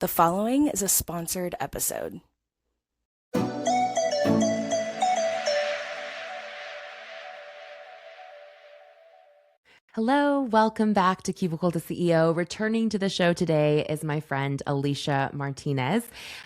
The following is a sponsored episode. Hello, welcome back to Cubicle to CEO. Returning to the show today is my friend Alicia Martinez.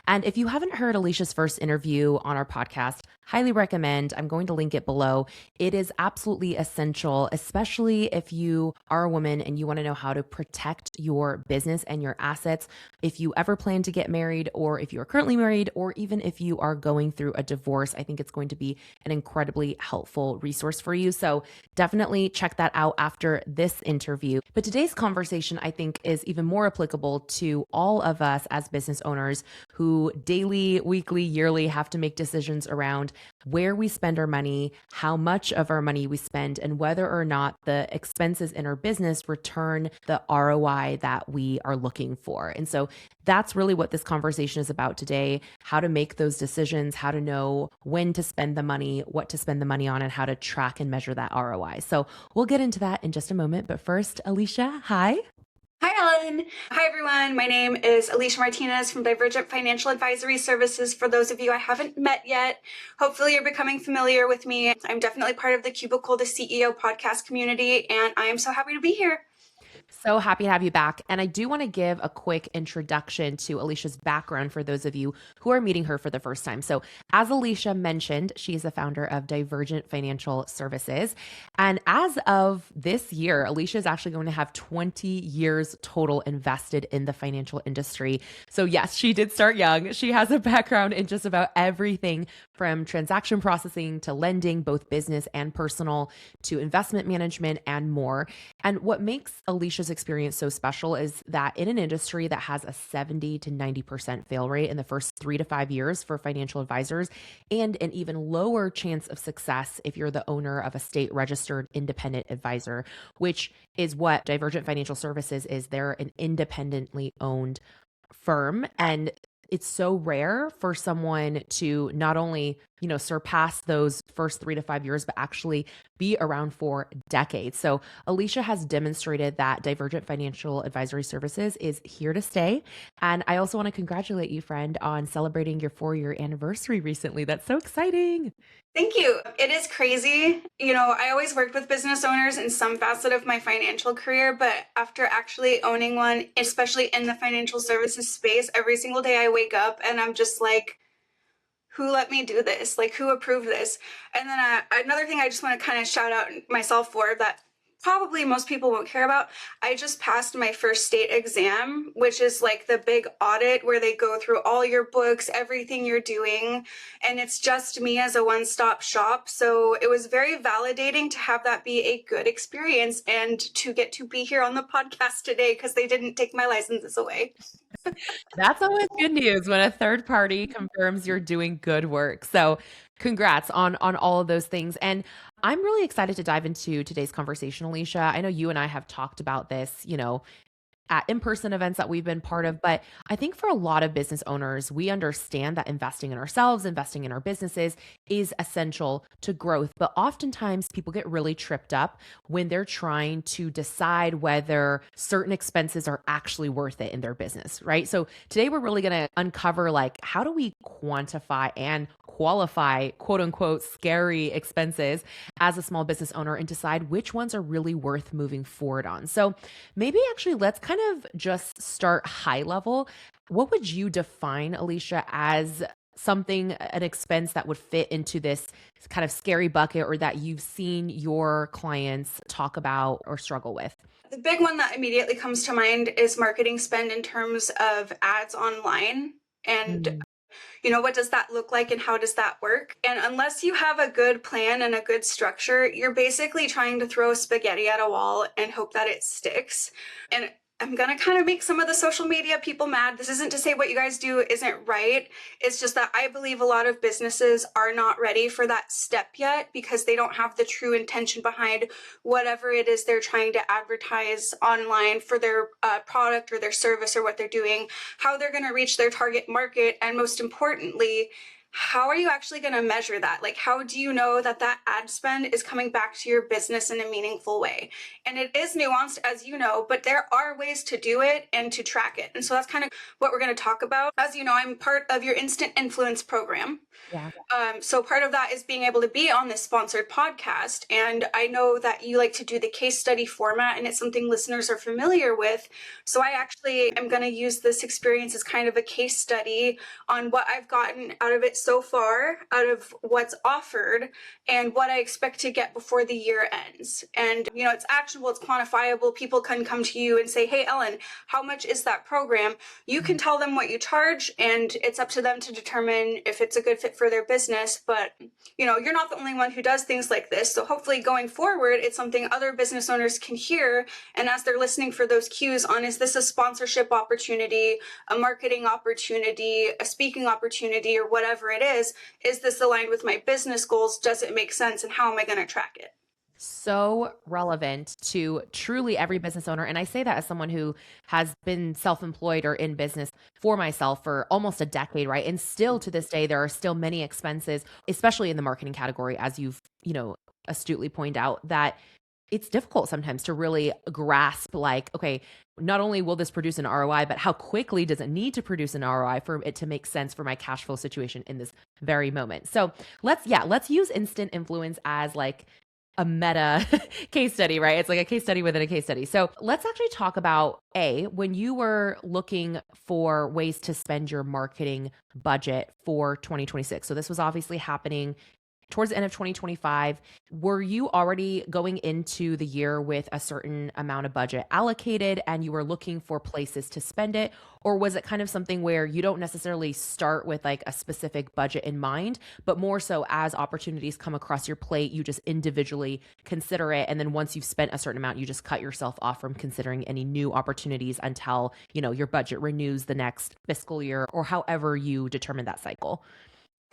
And if you haven't heard Alicia's first interview on our podcast, highly recommend. I'm going to link it below. It is absolutely essential, especially if you are a woman and you want to know how to protect your business and your assets. If you ever plan to get married, or if you are currently married, or even if you are going through a divorce, I think it's going to be an incredibly helpful resource for you. So definitely check that out after this interview. But today's conversation, I think, is even more applicable to all of us as business owners who daily, weekly, yearly have to make decisions around where we spend our money, how much of our money we spend, and whether or not the expenses in our business return the ROI that we are looking for. And so that's really what this conversation is about today: how to make those decisions, how to know when to spend the money, what to spend the money on, and how to track and measure that ROI. So we'll get into that in just a moment. But first, Alicia, hi. Hi, Ellen. Hi, everyone. My name is Alicia Martinez from Divergent Financial Advisory Services. For those of you I haven't met yet, hopefully you're becoming familiar with me. I'm definitely part of the Cubicle to CEO podcast community, and I am so happy to be here. So happy to have you back. And I do want to give a quick introduction to Alicia's background for those of you who are meeting her for the first time. So as Alicia mentioned, she is the founder of Divergent Financial Services. And as of this year, Alicia is actually going to have 20 years total invested in the financial industry. So yes, she did start young. She has a background in just about everything from transaction processing to lending, both business and personal, to investment management and more. And what makes Alicia's experience so special is that in an industry that has a 70 to 90% fail rate in the first 3 to 5 years for financial advisors, and an even lower chance of success if you're the owner of a state registered independent advisor, which is what Divergent Financial Services is. They're an independently owned firm, and it's so rare for someone to not only, surpass those first 3 to 5 years, but actually be around for decades. So Alicia has demonstrated that Divergent Financial Advisory Services is here to stay. And I also want to congratulate you, friend, on celebrating your 4-year anniversary recently. That's so exciting. Thank you. It is crazy. I always worked with business owners in some facet of my financial career, but after actually owning one, especially in the financial services space, every single day I wake up and I'm just like, who let me do this? Like, who approved this? And then another thing I just want to kind of shout out myself for that probably most people won't care about. I just passed my first state exam, which is like the big audit where they go through all your books, everything you're doing, and it's just me as a one-stop shop. So it was very validating to have that be a good experience and to get to be here on the podcast today because they didn't take my licenses away. That's always good news when a third party confirms you're doing good work. So congrats on all of those things. And I'm really excited to dive into today's conversation, Alicia. I know you and I have talked about this, at in-person events that we've been part of. But I think for a lot of business owners, we understand that investing in ourselves, investing in our businesses is essential to growth. But oftentimes people get really tripped up when they're trying to decide whether certain expenses are actually worth it in their business, right? So today we're really going to uncover, like, how do we quantify and qualify quote unquote scary expenses as a small business owner and decide which ones are really worth moving forward on. So maybe actually let's kind of just start high level. What would you define, Alicia, as something, an expense that would fit into this kind of scary bucket, or that you've seen your clients talk about or struggle with? The big one that immediately comes to mind is marketing spend in terms of ads online. And what does that look like and how does that work? And unless you have a good plan and a good structure, you're basically trying to throw spaghetti at a wall and hope that it sticks. And I'm going to kind of make some of the social media people mad. This isn't to say what you guys do isn't right. It's just that I believe a lot of businesses are not ready for that step yet because they don't have the true intention behind whatever it is they're trying to advertise online for their product or their service or what they're doing, how they're going to reach their target market, and most importantly, how are you actually going to measure that? Like, how do you know that that ad spend is coming back to your business in a meaningful way? And it is nuanced, as you know, but there are ways to do it and to track it. And so that's kind of what we're going to talk about. As you know, I'm part of your Instant Influence program. Yeah. So part of that is being able to be on this sponsored podcast. And I know that you like to do the case study format, and it's something listeners are familiar with. So I actually am going to use this experience as kind of a case study on what I've gotten out of it so far, out of what's offered, and what I expect to get before the year ends. And, you know, it's actionable, it's quantifiable. People can come to you and say, hey, Ellen, how much is that program? You can tell them what you charge, and it's up to them to determine if it's a good fit for their business. But, you know, you're not the only one who does things like this. So hopefully going forward, it's something other business owners can hear. And as they're listening for those cues on, is this a sponsorship opportunity, a marketing opportunity, a speaking opportunity, or whatever it is this aligned with my business goals? Does it make sense? And how am I going to track it? So relevant to truly every business owner. And I say that as someone who has been self-employed or in business for myself for almost a decade, right? And still to this day, there are still many expenses, especially in the marketing category, as you've, astutely pointed out, that it's difficult sometimes to really grasp, like, okay, not only will this produce an ROI, but how quickly does it need to produce an ROI for it to make sense for my cash flow situation in this very moment? So let's use instant influence as like a meta case study, right? It's like a case study within a case study. So let's actually talk about when you were looking for ways to spend your marketing budget for 2026. So this was obviously happening towards the end of 2025. Were you already going into the year with a certain amount of budget allocated and you were looking for places to spend it? Or was it kind of something where you don't necessarily start with like a specific budget in mind, but more so as opportunities come across your plate, you just individually consider it. And then once you've spent a certain amount, you just cut yourself off from considering any new opportunities until, your budget renews the next fiscal year or however you determine that cycle?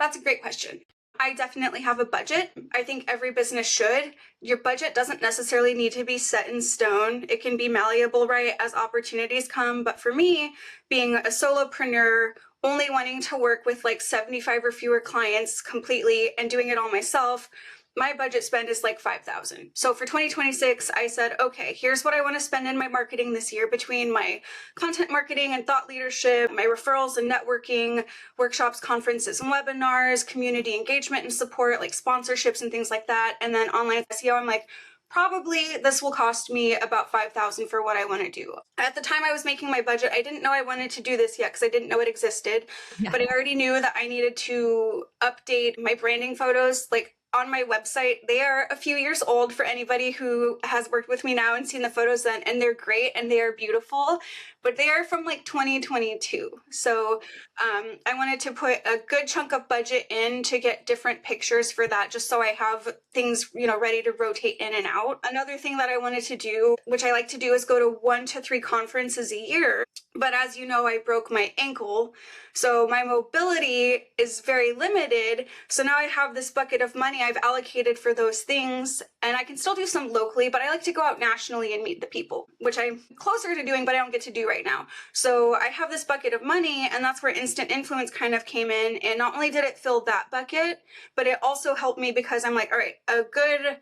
That's a great question. I definitely have a budget. I think every business should. Your budget doesn't necessarily need to be set in stone. It can be malleable, right, as opportunities come. But for me, being a solopreneur, only wanting to work with like 75 or fewer clients completely and doing it all myself, my budget spend is like $5,000. So for 2026, I said, okay, here's what I want to spend in my marketing this year between my content marketing and thought leadership, my referrals and networking, workshops, conferences and webinars, community engagement and support, like sponsorships and things like that. And then online SEO, I'm like, probably this will cost me about $5,000 for what I want to do. At the time I was making my budget, I didn't know I wanted to do this yet because I didn't know it existed, but I already knew that I needed to update my branding photos, like on my website. They are a few years old for anybody who has worked with me now and seen the photos then, and they're great and they are beautiful, but they are from like 2022. So I wanted to put a good chunk of budget in to get different pictures for that, just so I have things, ready to rotate in and out. Another thing that I wanted to do, which I like to do, is go to 1 to 3 conferences a year. But as you know, I broke my ankle, so my mobility is very limited. So now I have this bucket of money I've allocated for those things, and I can still do some locally, but I like to go out nationally and meet the people, which I'm closer to doing, but I don't get to do right now. So I have this bucket of money, and that's where Instant Influence kind of came in. And not only did it fill that bucket, but it also helped me because I'm like, all right, a good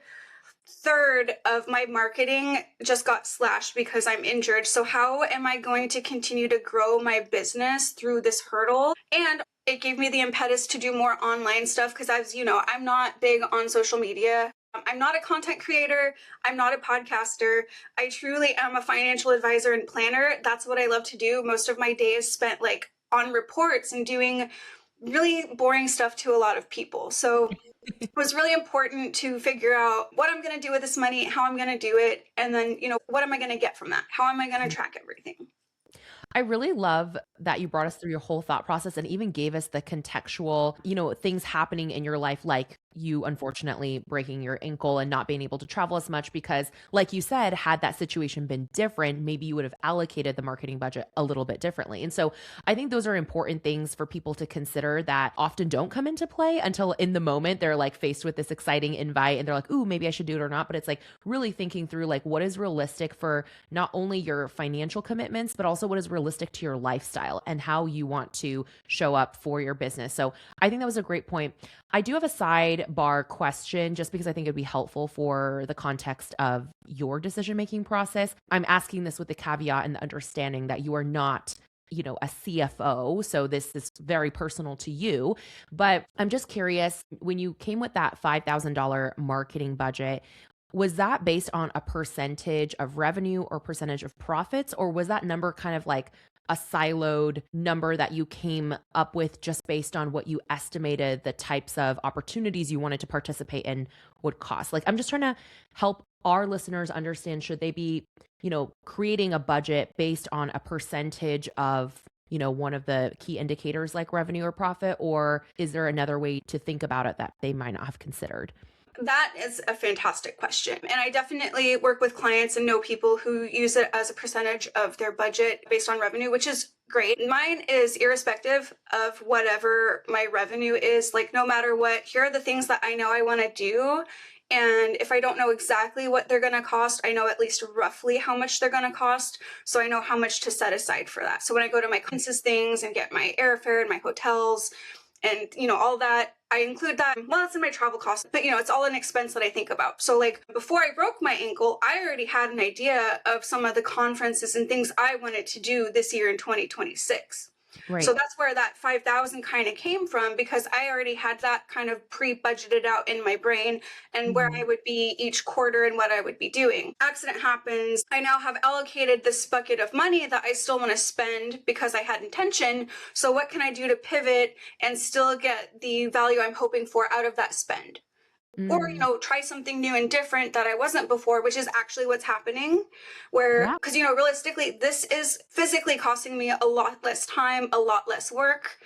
third of my marketing just got slashed because I'm injured. So how am I going to continue to grow my business through this hurdle? And it gave me the impetus to do more online stuff because, as you know, I'm not big on social media. I'm not a content creator. I'm not a podcaster. I truly am a financial advisor and planner. That's what I love to do. Most of my day is spent like on reports and doing really boring stuff to a lot of people. So it was really important to figure out what I'm going to do with this money, how I'm going to do it, and then, what am I going to get from that? How am I going to track everything? I really love that you brought us through your whole thought process and even gave us the contextual, things happening in your life, like you unfortunately breaking your ankle and not being able to travel as much because, like you said, had that situation been different, maybe you would have allocated the marketing budget a little bit differently. And so I think those are important things for people to consider that often don't come into play until in the moment they're like faced with this exciting invite and they're like, ooh, maybe I should do it or not. But it's like really thinking through like what is realistic for not only your financial commitments, but also what is realistic to your lifestyle and how you want to show up for your business. So I think that was a great point. I do have a sidebar question just because I think it'd be helpful for the context of your decision-making process. I'm asking this with the caveat and the understanding that you are not, a CFO. So this is very personal to you, but I'm just curious, when you came with that $5,000 marketing budget, was that based on a percentage of revenue or percentage of profits, or was that number kind of like a siloed number that you came up with just based on what you estimated the types of opportunities you wanted to participate in would cost? Like, I'm just trying to help our listeners understand, should they be, creating a budget based on a percentage of, one of the key indicators like revenue or profit, or is there another way to think about it that they might not have considered? That is a fantastic question. And I definitely work with clients and know people who use it as a percentage of their budget based on revenue, which is great. Mine is irrespective of whatever my revenue is. Like, no matter what, here are the things that I know I want to do. And if I don't know exactly what they're going to cost, I know at least roughly how much they're going to cost. So I know how much to set aside for that. So when I go to my conferences things and get my airfare and my hotels, and, all that, I include that. Well, it's in my travel costs, but, it's all an expense that I think about. So like before I broke my ankle, I already had an idea of some of the conferences and things I wanted to do this year in 2026. Right. So that's where that 5,000 kind of came from, because I already had that kind of pre-budgeted out in my brain and where I would be each quarter and what I would be doing. Accident happens. I now have allocated this bucket of money that I still want to spend because I had intention. So what can I do to pivot and still get the value I'm hoping for out of that spend? Or, try something new and different that I wasn't before, which is actually what's happening. Where, because, realistically, this is physically costing me a lot less time, a lot less work,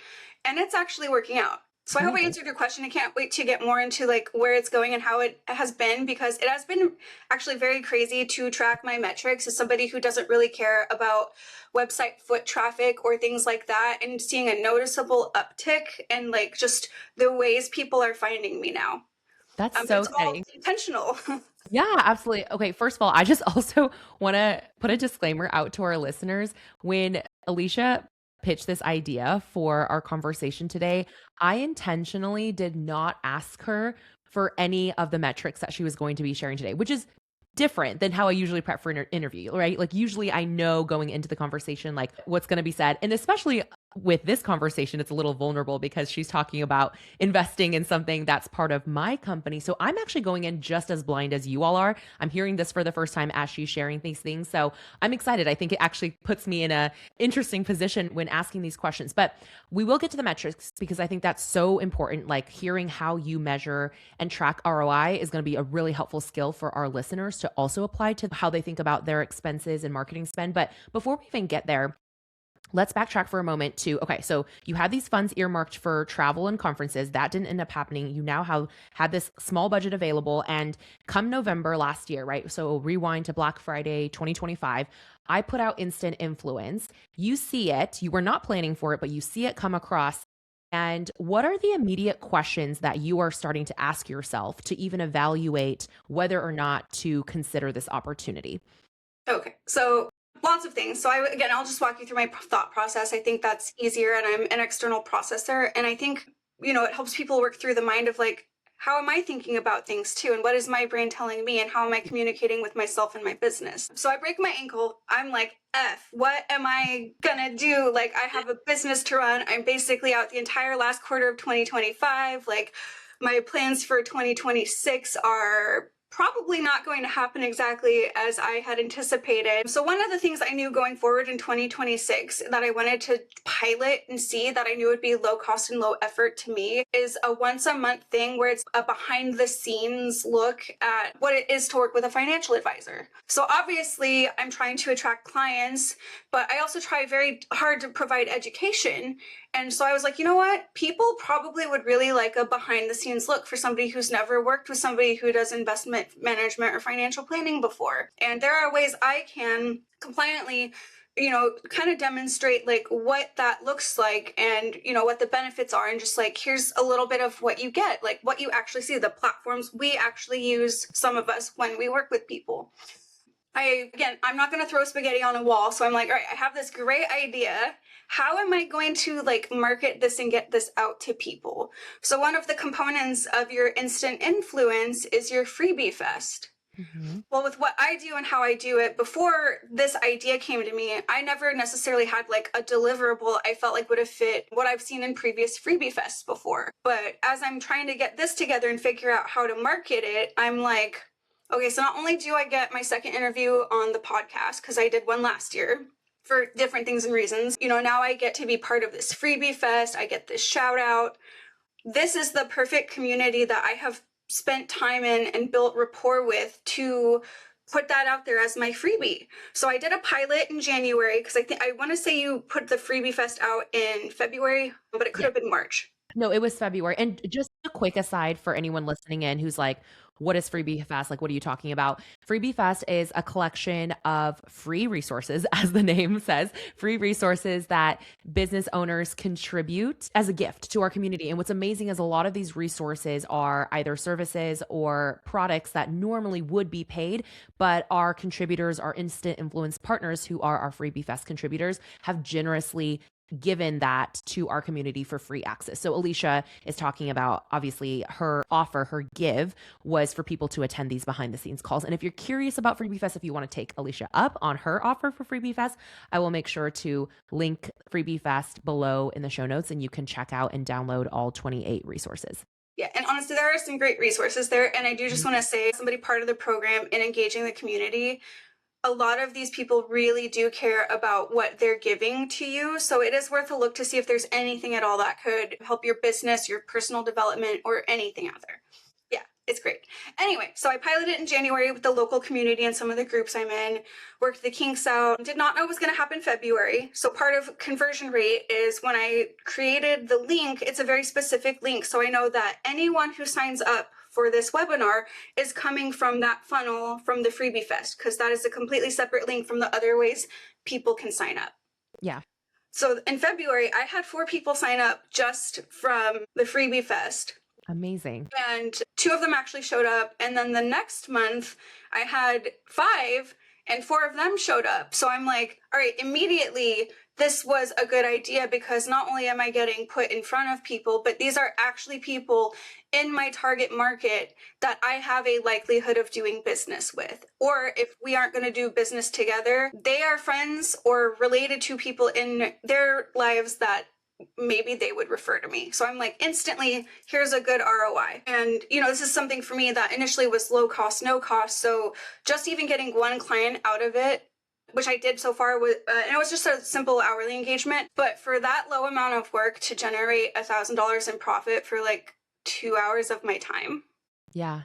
and it's actually working out. So I hope I answered your question. I can't wait to get more into like where it's going and how it has been, because it has been actually very crazy to track my metrics as somebody who doesn't really care about website foot traffic or things like that, and seeing a noticeable uptick and like just the ways people are finding me now. That's so it's all exciting. intentional. Yeah, absolutely. Okay, first of all, I just also want to put a disclaimer out to our listeners. When Alicia pitched this idea for our conversation today, I intentionally did not ask her for any of the metrics that she was going to be sharing today, which is different than how I usually prep for an interview, right? Like usually I know going into the conversation, like what's going to be said. And especially with this conversation, it's a little vulnerable because she's talking about investing in something that's part of my company. So I'm actually going in just as blind as you all are. I'm hearing this for the first time as she's sharing these things. So I'm excited. I think it actually puts me in a interesting position when asking these questions, but we will get to the metrics because I think that's so important. Like hearing how you measure and track ROI is going to be a really helpful skill for our listeners to also apply to how they think about their expenses and marketing spend. But before we even get there, let's backtrack for a moment to, okay, so you had these funds earmarked for travel and conferences. That didn't end up happening. You now had this small budget available. And come November last year, right? So rewind to Black Friday 2025, I put out Instant Influence. You see it. You were not planning for it, but you see it come across. And what are the immediate questions that you are starting to ask yourself to even evaluate whether or not to consider this opportunity? Okay, so lots of things. So I'll just walk you through my thought process. I think that's easier, and I'm an external processor. And I think, it helps people work through the mind of like, how am I thinking about things too? And what is my brain telling me? And how am I communicating with myself and my business? So I break my ankle. I'm like, what am I gonna do? Like, I have a business to run. I'm basically out the entire last quarter of 2025. Like, my plans for 2026 are probably not going to happen exactly as I had anticipated. So one of the things I knew going forward in 2026 that I wanted to pilot and see that I knew would be low cost and low effort to me is a once a month thing where it's a behind the scenes look at what it is to work with a financial advisor. So obviously I'm trying to attract clients, but I also try very hard to provide education. And so I was like, you know what? People probably would really like a behind the scenes look for somebody who's never worked with somebody who does investment management or financial planning before. And there are ways I can compliantly, kind of demonstrate like what that looks like and, what the benefits are. And just like, here's a little bit of what you get, like what you actually see, the platforms we actually use, some of us, when we work with people. I'm not going to throw spaghetti on a wall. So I'm like, all right, I have this great idea. How am I going to like market this and get this out to people? So one of the components of your instant influence is your freebie fest. Mm-hmm. Well, with what I do and how I do it, before this idea came to me, I never necessarily had like a deliverable I felt like would have fit what I've seen in previous freebie fests before. But as I'm trying to get this together and figure out how to market it, I'm like, okay, so not only do I get my second interview on the podcast, because I did one last year for different things and reasons, now I get to be part of this freebie fest. I get this shout out. This is the perfect community that I have spent time in and built rapport with to put that out there as my freebie. So I did a pilot in January because I want to say you put the freebie fest out in February, but it could have been March. No, it was February. And just a quick aside for anyone listening in who's like, what is Freebie Fest? Like, what are you talking about? Freebie Fest is a collection of free resources, as the name says, free resources that business owners contribute as a gift to our community. And what's amazing is a lot of these resources are either services or products that normally would be paid, but our contributors, our instant influence partners who are our Freebie Fest contributors have generously given that to our community for free access. So Alicia is talking about, obviously, her offer, her give was for people to attend these behind the scenes calls. And if you're curious about Freebie Fest, if you want to take Alicia up on her offer for Freebie Fest, I will make sure to link Freebie Fest below in the show notes, and you can check out and download all 28 resources. Yeah, and honestly, there are some great resources there. And I do just want to say, somebody part of the program in engaging the community, a lot of these people really do care about what they're giving to you. So it is worth a look to see if there's anything at all that could help your business, your personal development, or anything out there. Yeah, it's great. Anyway, so I piloted it in January with the local community and some of the groups I'm in, worked the kinks out, did not know it was going to happen February. So part of conversion rate is when I created the link, it's a very specific link. So I know that anyone who signs up for this webinar is coming from that funnel from the Freebie Fest, because that is a completely separate link from the other ways people can sign up. Yeah. So in February, I had 4 people sign up just from the Freebie Fest. Amazing. And 2 of them actually showed up. And then the next month, I had 5 and 4 of them showed up. So I'm like, all right, immediately, this was a good idea, because not only am I getting put in front of people, but these are actually people in my target market that I have a likelihood of doing business with. Or if we aren't going to do business together, they are friends or related to people in their lives that maybe they would refer to me. So I'm like, instantly, here's a good ROI. And, this is something for me that initially was low cost, no cost. So just even getting one client out of it, which I did so far, and it was just a simple hourly engagement. But for that low amount of work to generate $1,000 in profit for like 2 hours of my time. Yeah.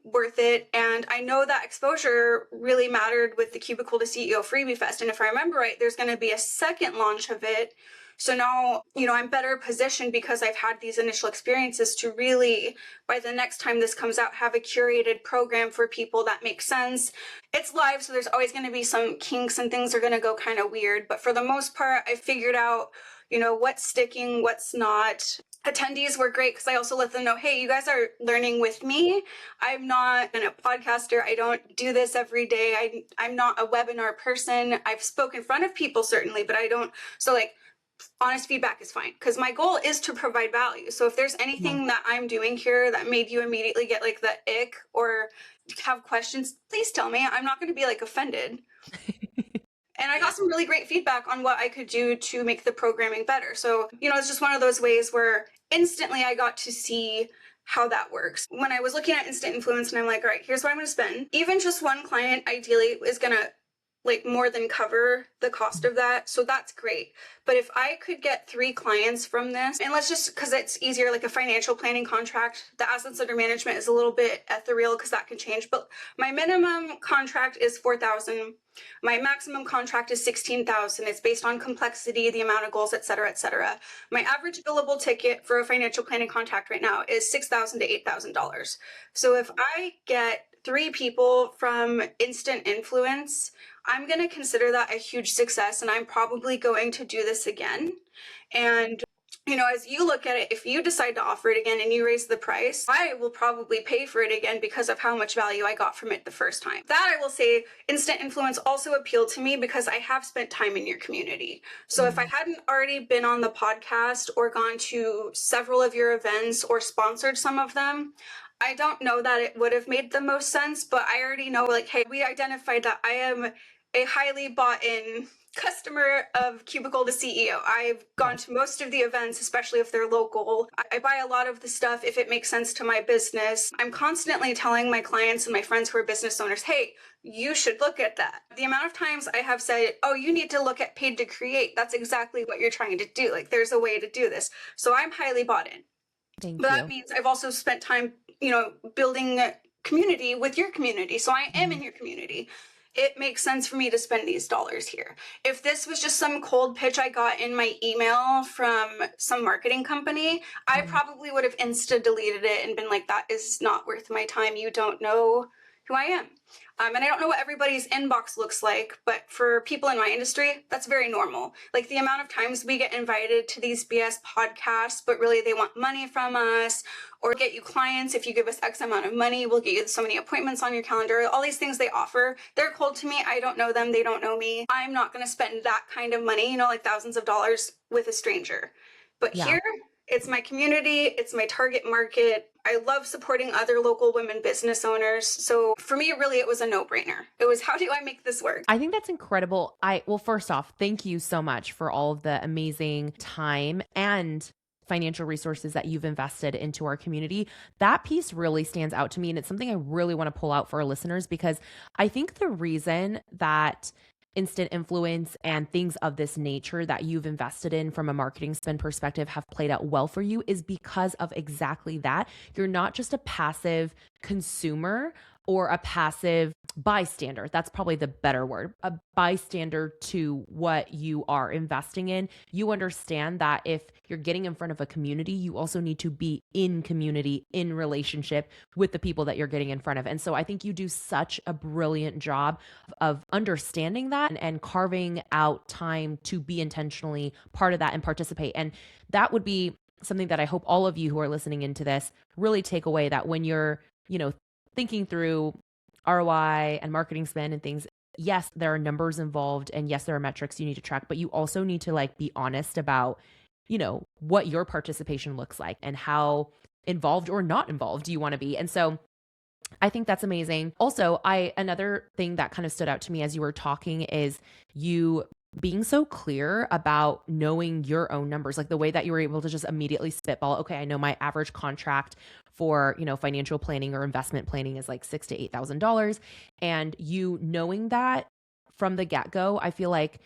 Worth it. And I know that exposure really mattered with the Cubicle to CEO Freebie Fest. And if I remember right, there's going to be a second launch of it. So now, I'm better positioned because I've had these initial experiences to really, by the next time this comes out, have a curated program for people that makes sense. It's live, so there's always going to be some kinks and things are going to go kind of weird. But for the most part, I figured out, what's sticking, what's not. Attendees were great because I also let them know, hey, you guys are learning with me. I'm not a podcaster. I don't do this every day. I'm not a webinar person. I've spoken in front of people, certainly, but I don't. So honest feedback is fine, because my goal is to provide value. So if there's anything that I'm doing here that made you immediately get the ick or have questions, please tell me. I'm not going to be offended. And I got some really great feedback on what I could do to make the programming better. So, it's just one of those ways where instantly I got to see how that works. When I was looking at instant influence and I'm like, all right, here's what I'm going to spend. Even just one client ideally is going to like more than cover the cost of that. So that's great. But if I could get 3 clients from this, and let's just, because it's easier, like a financial planning contract, the assets under management is a little bit ethereal because that can change. But my minimum contract is 4,000. My maximum contract is 16,000. It's based on complexity, the amount of goals, et cetera, et cetera. My average billable ticket for a financial planning contract right now is $6,000 to $8,000. So if I get 3 people from instant influence, I'm going to consider that a huge success, and I'm probably going to do this again. And as you look at it, if you decide to offer it again and you raise the price, I will probably pay for it again because of how much value I got from it the first time. That I will say, instant influence also appealed to me because I have spent time in your community. So if I hadn't already been on the podcast or gone to several of your events or sponsored some of them, I don't know that it would have made the most sense, but I already know, like, hey, we identified that I am a highly bought in customer of Cubicle the CEO. I've gone to most of the events, especially if they're local. I buy a lot of the stuff if it makes sense to my business. I'm constantly telling my clients and my friends who are business owners, hey, you should look at that. The amount of times I have said, oh, you need to look at paid to create. That's exactly what you're trying to do. Like, there's a way to do this. So I'm highly bought in. Thank But you. that means I've also spent time, building a community with your community. So I am in your community. It makes sense for me to spend these dollars here. If this was just some cold pitch I got in my email from some marketing company, I probably would have deleted it and been like, that is not worth my time. You don't know who I am. And I don't know what everybody's inbox looks like, but for people in my industry, that's very normal. Like the amount of times we get invited to these BS podcasts, but really they want money from us, or get you clients. If you give us X amount of money, we'll get you so many appointments on your calendar. All these things they offer, they're cold to me. I don't know them. They don't know me. I'm not going to spend that kind of money, like thousands of dollars with a stranger. But here, it's my community. It's my target market. I love supporting other local women business owners. So for me, really, it was a no-brainer. It was, how do I make this work? I think that's incredible. Well, first off, thank you so much for all of the amazing time and financial resources that you've invested into our community. That piece really stands out to me. And it's something I really want to pull out for our listeners, because I think the reason that instant influence and things of this nature that you've invested in from a marketing spend perspective have played out well for you is because of exactly that. You're not just a passive consumer or a passive bystander. That's probably the better word, a bystander to what you are investing in. You understand that if you're getting in front of a community, you also need to be in community, in relationship with the people that you're getting in front of. And so I think you do such a brilliant job of understanding that and carving out time to be intentionally part of that and participate. And that would be something that I hope all of you who are listening into this really take away, that when you're, thinking through ROI and marketing spend and things, yes, there are numbers involved, and yes, there are metrics you need to track, but you also need to be honest about, what your participation looks like and how involved or not involved you want to be. And so I think that's amazing. Also, another thing that kind of stood out to me as you were talking is you being so clear about knowing your own numbers, like the way that you were able to just immediately spitball, okay, I know my average contract for, financial planning or investment planning is like $6,000 to $8,000. And you knowing that from the get-go, I feel like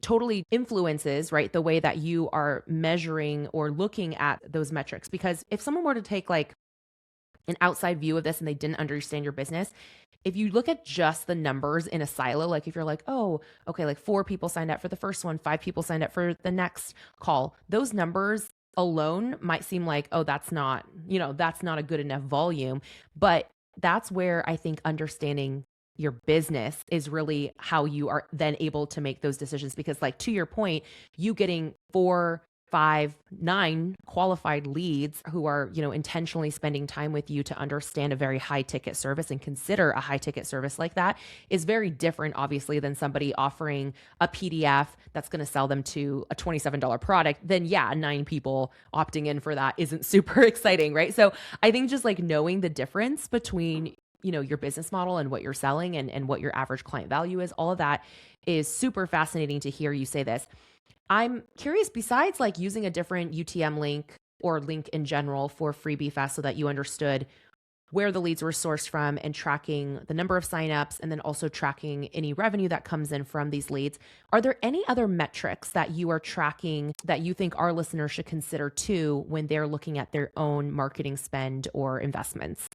totally influences, right, the way that you are measuring or looking at those metrics. Because if someone were to take an outside view of this and they didn't understand your business, if you look at just the numbers in a silo, like if you're like, oh, okay, 4 people signed up for the first one, 5 people signed up for the next call, those numbers alone might seem like, oh, that's not a good enough volume. But that's where I think understanding your business is really how you are then able to make those decisions. Because to your point, you getting 4, 5, 9 qualified leads who are, intentionally spending time with you to understand a very high ticket service and consider a high ticket service like that is very different, obviously, than somebody offering a PDF that's going to sell them to a $27 product. Then 9 people opting in for that isn't super exciting, right? So I think just knowing the difference between your business model and what you're selling and what your average client value is, all of that is super fascinating to hear you say this. I'm curious, besides using a different UTM link or link in general for Freebie Fest so that you understood where the leads were sourced from and tracking the number of signups and then also tracking any revenue that comes in from these leads. Are there any other metrics that you are tracking that you think our listeners should consider too when they're looking at their own marketing spend or investments?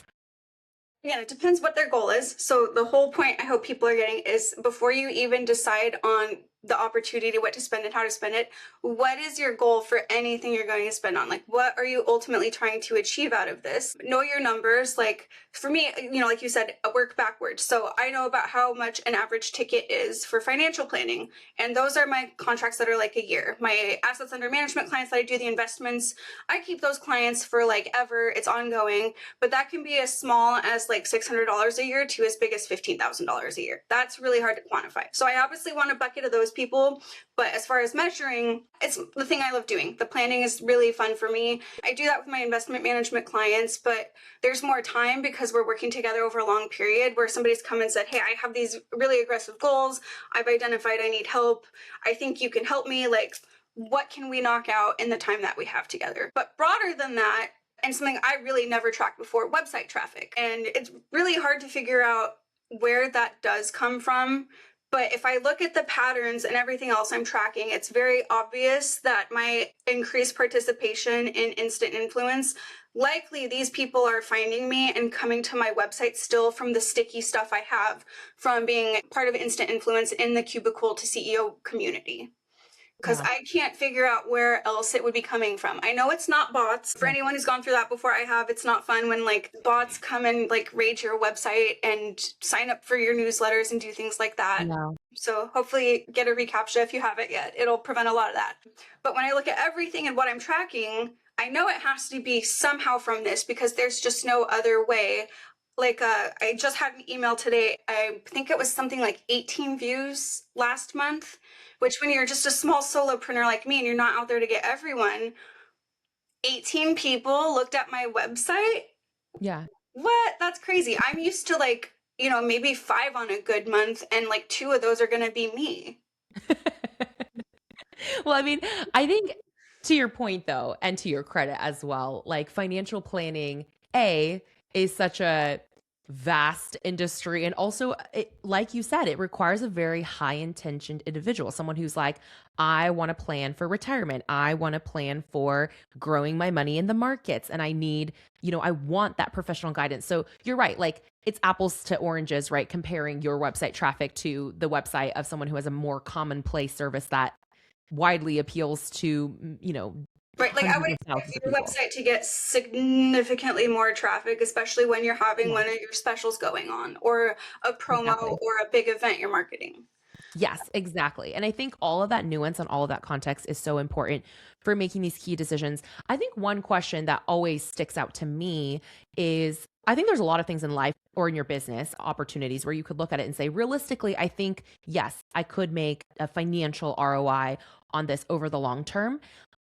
Yeah, it depends what their goal is. So the whole point I hope people are getting is before you even decide on the opportunity, what to spend and how to spend it, what is your goal for anything you're going to spend on? Like, what are you ultimately trying to achieve out of this? Know your numbers. Like for me, like you said, work backwards. So I know about how much an average ticket is for financial planning. And those are my contracts that are like a year. My assets under management clients that I do the investments, I keep those clients for like ever. It's ongoing, but that can be as small as like $600 a year to as big as $15,000 a year. That's really hard to quantify. So I obviously want a bucket of those people, but as far as measuring, it's the thing I love doing. The planning is really fun for me. I do that with my investment management clients, but there's more time because we're working together over a long period where somebody's come and said, hey, I have these really aggressive goals. I've identified I need help. I think you can help me. Like, what can we knock out in the time that we have together? But broader than that, and something I really never tracked before, website traffic. And it's really hard to figure out where that does come from. But if I look at the patterns and everything else I'm tracking, it's very obvious that my increased participation in instant influence, likely these people are finding me and coming to my website still from the sticky stuff I have from being part of instant influence in the Cubicle to CEO community. Because Yeah. I can't figure out where else it would be coming from. I know it's not bots. For anyone who's gone through that before I have, it's not fun when like bots come and like raid your website and sign up for your newsletters and do things like that. No. So hopefully get a reCAPTCHA if you haven't yet. It'll prevent a lot of that. But when I look at everything and what I'm tracking, I know it has to be somehow from this because there's just no other way. Like I just had an email today. I think it was something like 18 views last month, which when you're just a small solopreneur like me and you're not out there to get everyone, 18 people looked at my website. Yeah. What? That's crazy. I'm used to like, maybe 5 on a good month and like 2 of those are going to be me. Well, I mean, I think to your point though, and to your credit as well, like financial planning, is such a vast industry. And also, like you said, it requires a very high intentioned individual, someone who's like, I want to plan for retirement. I want to plan for growing my money in the markets. And I need, I want that professional guidance. So you're right. Like it's apples to oranges, right? Comparing your website traffic to the website of someone who has a more commonplace service that widely appeals to, Right, like I would hundreds of expect thousands of your people. website to get significantly more traffic, especially when you're having Yeah. one of your specials going on or a promo Exactly. or a big event you're marketing. Yes, exactly. And I think all of that nuance and all of that context is so important for making these key decisions. I think one question that always sticks out to me is I think there's a lot of things in life or in your business opportunities where you could look at it and say, realistically, I think, yes, I could make a financial ROI on this over the long term.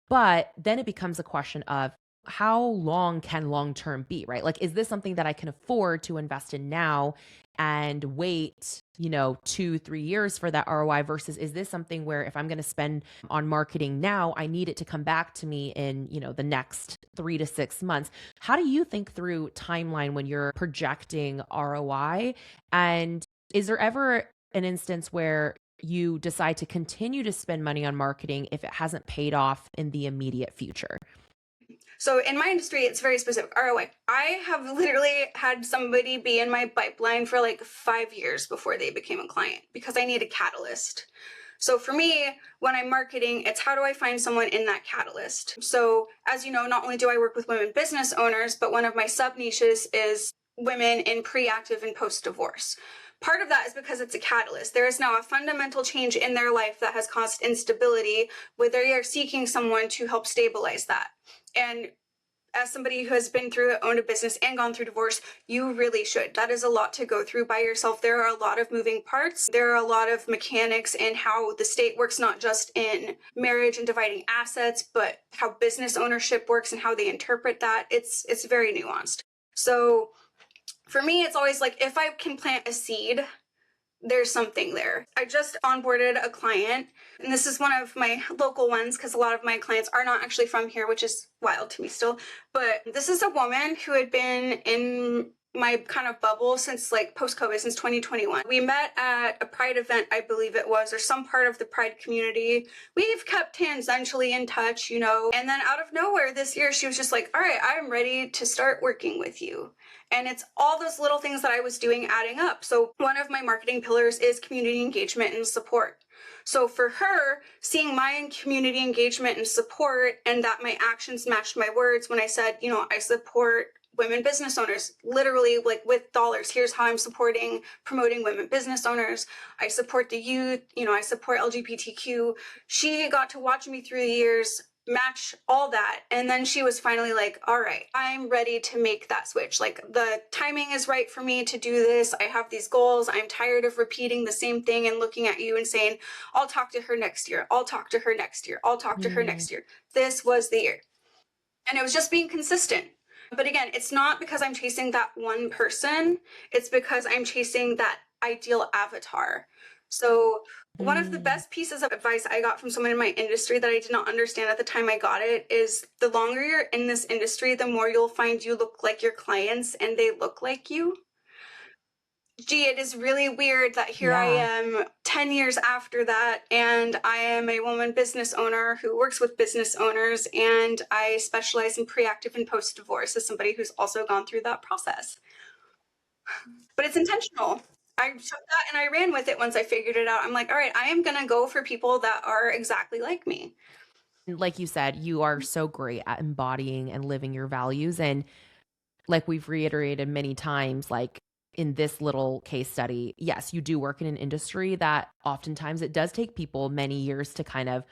But then it becomes a question of how long can long term be, right? Like, is this something that I can afford to invest in now and wait, 2, 3 years for that ROI versus is this something where if I'm going to spend on marketing now, I need it to come back to me in, the next 3 to 6 months. How do you think through timeline when you're projecting ROI? And is there ever an instance where you decide to continue to spend money on marketing if it hasn't paid off in the immediate future? So in my industry, it's very specific. ROI. I have literally had somebody be in my pipeline for like 5 years before they became a client because I need a catalyst. So for me, when I'm marketing, it's how do I find someone in that catalyst? So as you know, not only do I work with women business owners, but one of my sub niches is women in pre-active and post-divorce. Part of that is because it's a catalyst. There is now a fundamental change in their life that has caused instability where they are seeking someone to help stabilize that. And as somebody who has been through it, owned a business, and gone through divorce, you really should. That is a lot to go through by yourself. There are a lot of moving parts. There are a lot of mechanics in how the state works, not just in marriage and dividing assets, but how business ownership works and how they interpret that. It's very nuanced. So for me, it's always like if I can plant a seed, there's something there. I just onboarded a client, and this is one of my local ones because a lot of my clients are not actually from here, which is wild to me still. But this is a woman who had been in my kind of bubble since like post-COVID, since 2021. We met at a Pride event, I believe it was, or some part of the Pride community. We've kept tangentially in touch, you know, and then out of nowhere this year, she was just like, all right, I'm ready to start working with you. And it's all those little things that I was doing adding up. So one of my marketing pillars is community engagement and support. So for her, seeing my community engagement and support and that my actions matched my words when I said, you know, I support women business owners, literally like with dollars. Here's how I'm promoting women business owners. I support the youth, you know, I support LGBTQ. She got to watch me through the years match all that. And then she was finally like, all right, I'm ready to make that switch. Like the timing is right for me to do this. I have these goals. I'm tired of repeating the same thing and looking at you and saying, I'll talk to her next year. I'll talk to her next year. I'll talk to her next year. This was the year. And it was just being consistent. But again, it's not because I'm chasing that one person. It's because I'm chasing that ideal avatar. So one of the best pieces of advice I got from someone in my industry that I did not understand at the time I got it is the longer you're in this industry, the more you'll find you look like your clients and they look like you. Gee, it is really weird that here I am 10 years after that, and I am a woman business owner who works with business owners, and I specialize in pre-active and post-divorce as somebody who's also gone through that process. But it's intentional. I took that and I ran with it once I figured it out. I'm like, all right, I am going to go for people that are exactly like me. Like you said, you are so great at embodying and living your values. And like we've reiterated many times, like in this little case study, yes, you do work in an industry that oftentimes it does take people many years to kind of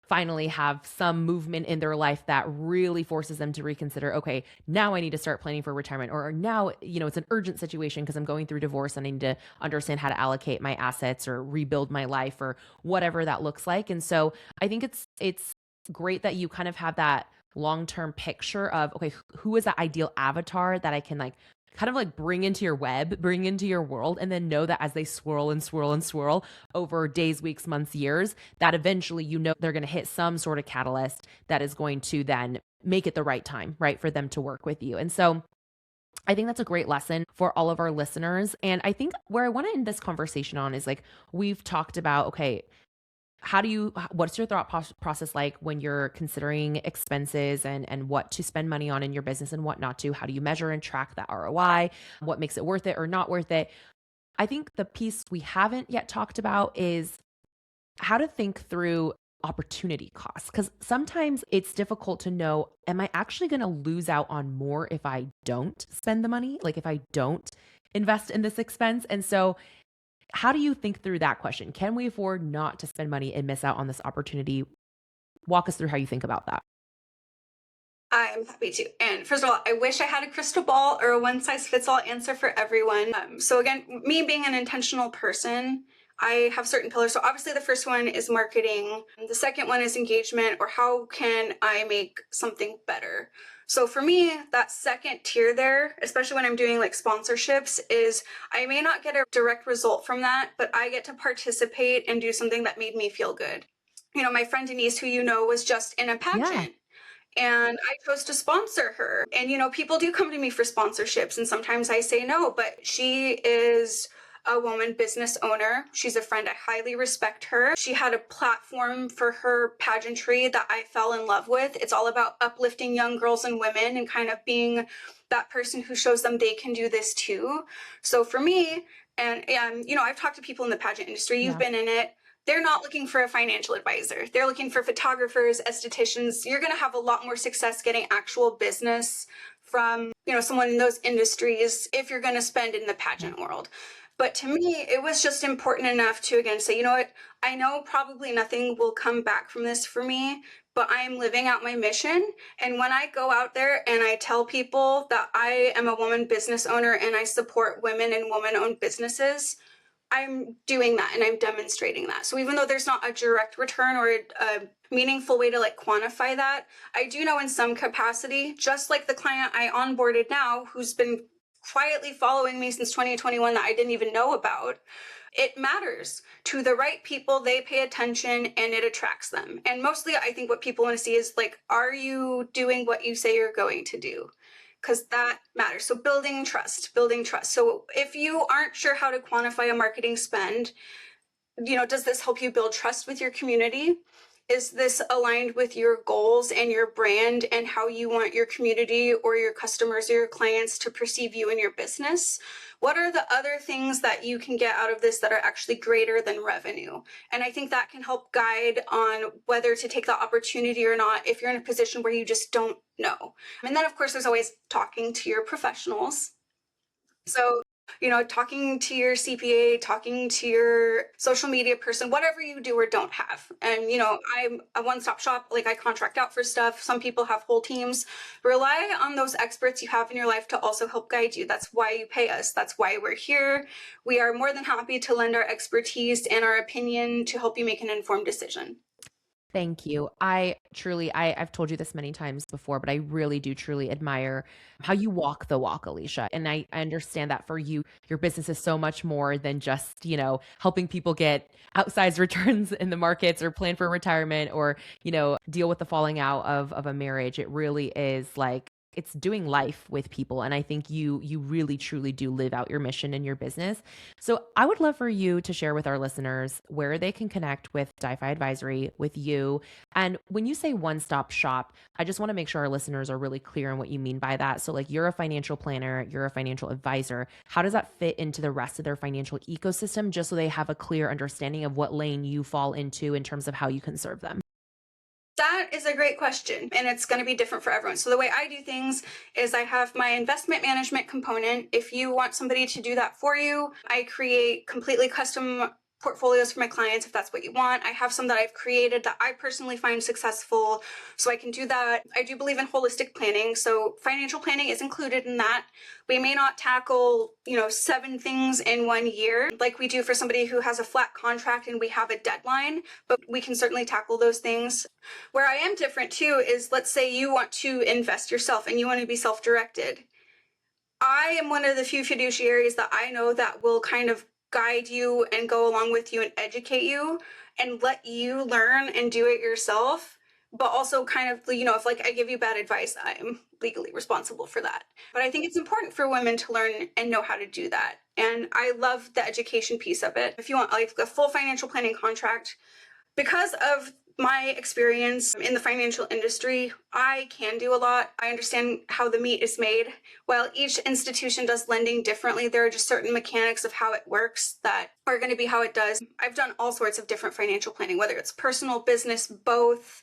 finally have some movement in their life that really forces them to reconsider, okay, now I need to start planning for retirement, or now, you know, it's an urgent situation because I'm going through divorce and I need to understand how to allocate my assets or rebuild my life or whatever that looks like. And so I think it's great that you kind of have that long-term picture of, okay, who is the ideal avatar that I can like kind of like bring into your web, bring into your world, and then know that as they swirl and swirl and swirl over days, weeks, months, years, that eventually, you know, they're going to hit some sort of catalyst that is going to then make it the right time, right, for them to work with you. And so I think that's a great lesson for all of our listeners. And I think where I want to end this conversation on is like, we've talked about, okay, what's your thought process like when you're considering expenses and what to spend money on in your business and what not to? How do you measure and track that ROI? What makes it worth it or not worth it? I think the piece we haven't yet talked about is how to think through opportunity costs. Because sometimes it's difficult to know, am I actually going to lose out on more if I don't spend the money? Like if I don't invest in this expense? And so how do you think through that question? Can we afford not to spend money and miss out on this opportunity? Walk us through how you think about that. I'm happy to. And first of all, I wish I had a crystal ball or a one-size-fits-all answer for everyone. So again, me being an intentional person, I have certain pillars. So obviously the first one is marketing. The second one is engagement, or how can I make something better? So for me, that second tier there, especially when I'm doing like sponsorships, is I may not get a direct result from that, but I get to participate and do something that made me feel good. You know, my friend Denise, who you know, was just in a pageant. And I chose to sponsor her. And, you know, people do come to me for sponsorships, and sometimes I say no, but she is a woman business owner. She's a friend. I highly respect her. She had a platform for her pageantry that I fell in love with. It's all about uplifting young girls and women and kind of being that person who shows them they can do this too. So for me, and you know, I've talked to people in the pageant industry. You've been in it. They're not looking for a financial advisor. They're looking for photographers, estheticians. You're going to have a lot more success getting actual business from, you know, someone in those industries if you're going to spend in the pageant world. But to me, it was just important enough to, again, say, you know what, I know probably nothing will come back from this for me, but I am living out my mission. And when I go out there and I tell people that I am a woman business owner and I support women and woman-owned businesses, I'm doing that and I'm demonstrating that. So even though there's not a direct return or a meaningful way to like quantify that, I do know in some capacity, just like the client I onboarded now, who's been quietly following me since 2021 that I didn't even know about. It matters to the right people. They pay attention and it attracts them. And mostly, I think what people want to see is like, are you doing what you say you're going to do? Because that matters. So building trust, building trust. So if you aren't sure how to quantify a marketing spend, does this help you build trust with your community? Is this aligned with your goals and your brand and how you want your community or your customers or your clients to perceive you and your business? What are the other things that you can get out of this that are actually greater than revenue? And I think that can help guide on whether to take the opportunity or not if you're in a position where you just don't know. And then, of course, there's always talking to your professionals. So talking to your CPA, talking to your social media person, whatever you do or don't have. And, I'm a one-stop shop. Like, I contract out for stuff. Some people have whole teams. Rely on those experts you have in your life to also help guide you. That's why you pay us. That's why we're here. We are more than happy to lend our expertise and our opinion to help you make an informed decision. Thank you. I've told you this many times before, but I really do truly admire how you walk the walk, Alicia. And I understand that for you, your business is so much more than just, helping people get outsized returns in the markets or plan for retirement or, deal with the falling out of a marriage. It really is like, it's doing life with people. And I think you really truly do live out your mission in your business. So I would love for you to share with our listeners where they can connect with DiFi Advisory, with you. And when you say one-stop shop, I just want to make sure our listeners are really clear on what you mean by that. So like, you're a financial planner, you're a financial advisor. How does that fit into the rest of their financial ecosystem, just so they have a clear understanding of what lane you fall into in terms of how you can serve them? That is a great question, and it's going to be different for everyone. So the way I do things is I have my investment management component. If you want somebody to do that for you, I create completely custom portfolios for my clients if that's what you want. I have some that I've created that I personally find successful, so I can do that. I do believe in holistic planning, so financial planning is included in that. We may not tackle, 7 things in 1 year like we do for somebody who has a flat contract and we have a deadline, but we can certainly tackle those things. Where I am different too is, let's say you want to invest yourself and you want to be self-directed. I am one of the few fiduciaries that I know that will kind of guide you and go along with you and educate you and let you learn and do it yourself, but also kind of, if like I give you bad advice, I'm legally responsible for that. But I think it's important for women to learn and know how to do that. And I love the education piece of it. If you want like a full financial planning contract, because of my experience in the financial industry, I can do a lot. I understand how the meat is made. While each institution does lending differently, there are just certain mechanics of how it works that are going to be how it does. I've done all sorts of different financial planning, whether it's personal, business, both.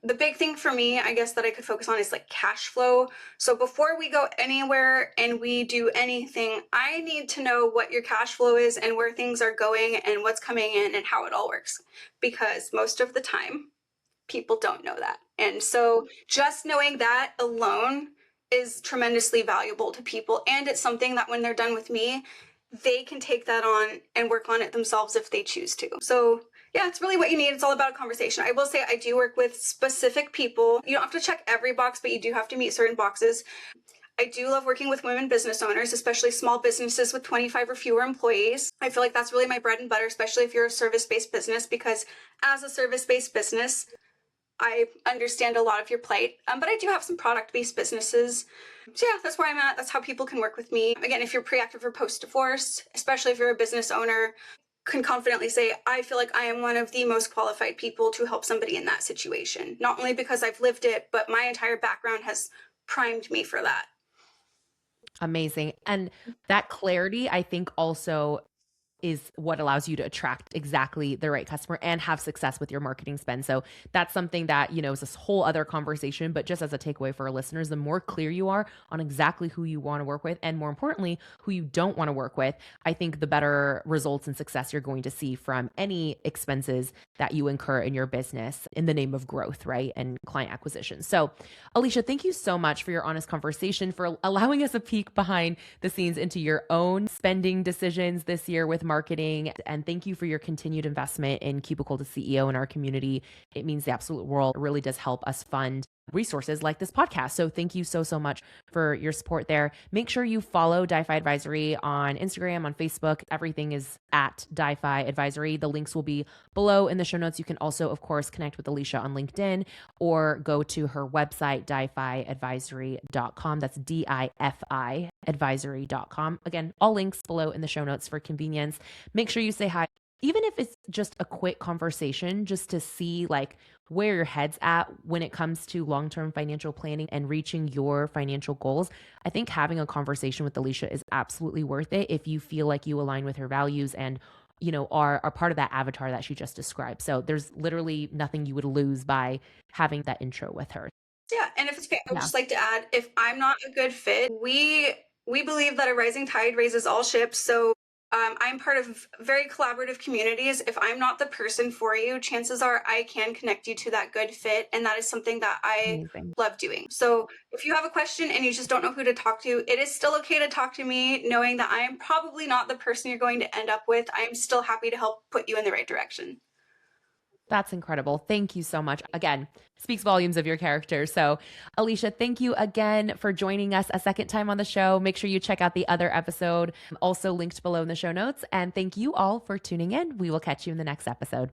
The big thing for me, I guess, that I could focus on is like cash flow. So before we go anywhere and we do anything, I need to know what your cash flow is and where things are going and what's coming in and how it all works. Because most of the time, people don't know that. And so just knowing that alone is tremendously valuable to people. And it's something that when they're done with me, they can take that on and work on it themselves if they choose to. So yeah, it's really what you need. It's all about a conversation. I will say I do work with specific people. You don't have to check every box, but you do have to meet certain boxes. I do love working with women business owners, especially small businesses with 25 or fewer employees. I feel like that's really my bread and butter, especially if you're a service-based business, because as a service-based business, I understand a lot of your plight, but I do have some product-based businesses. So yeah, that's where I'm at. That's how people can work with me. Again, if you're pre-active or post-divorce, especially if you're a business owner, can confidently say, I feel like I am one of the most qualified people to help somebody in that situation. Not only because I've lived it, but my entire background has primed me for that. Amazing. And that clarity, I think, also is what allows you to attract exactly the right customer and have success with your marketing spend. So that's something that, is this whole other conversation, but just as a takeaway for our listeners, the more clear you are on exactly who you want to work with, and more importantly, who you don't want to work with, I think the better results and success you're going to see from any expenses that you incur in your business in the name of growth, right? And client acquisition. So Alicia, thank you so much for your honest conversation, for allowing us a peek behind the scenes into your own spending decisions this year with marketing. And thank you for your continued investment in Cubicle to CEO in our community. It means the absolute world. It really does help us fund resources like this podcast. So thank you so, so much for your support there. Make sure you follow DiFi Advisory on Instagram, on Facebook. Everything is at DiFi Advisory. The links will be below in the show notes. You can also, of course, connect with Alicia on LinkedIn or go to her website, difiadvisory.com. That's DIFI advisory.com. Again, all links below in the show notes for convenience. Make sure you say hi, even if it's just a quick conversation, just to see like where your head's at when it comes to long-term financial planning and reaching your financial goals. I think having a conversation with Alicia is absolutely worth it if you feel like you align with her values and are part of that avatar that she just described. So there's literally nothing you would lose by having that intro with her. Yeah, and if it's okay, I would just like to add, if I'm not a good fit, we believe that a rising tide raises all ships. So I'm part of very collaborative communities. If I'm not the person for you, chances are I can connect you to that good fit. And that is something that I love doing. So if you have a question and you just don't know who to talk to, it is still okay to talk to me, knowing that I am probably not the person you're going to end up with. I am still happy to help put you in the right direction. That's incredible. Thank you so much. Again, speaks volumes of your character. So, Alicia, thank you again for joining us a second time on the show. Make sure you check out the other episode, also linked below in the show notes. And thank you all for tuning in. We will catch you in the next episode.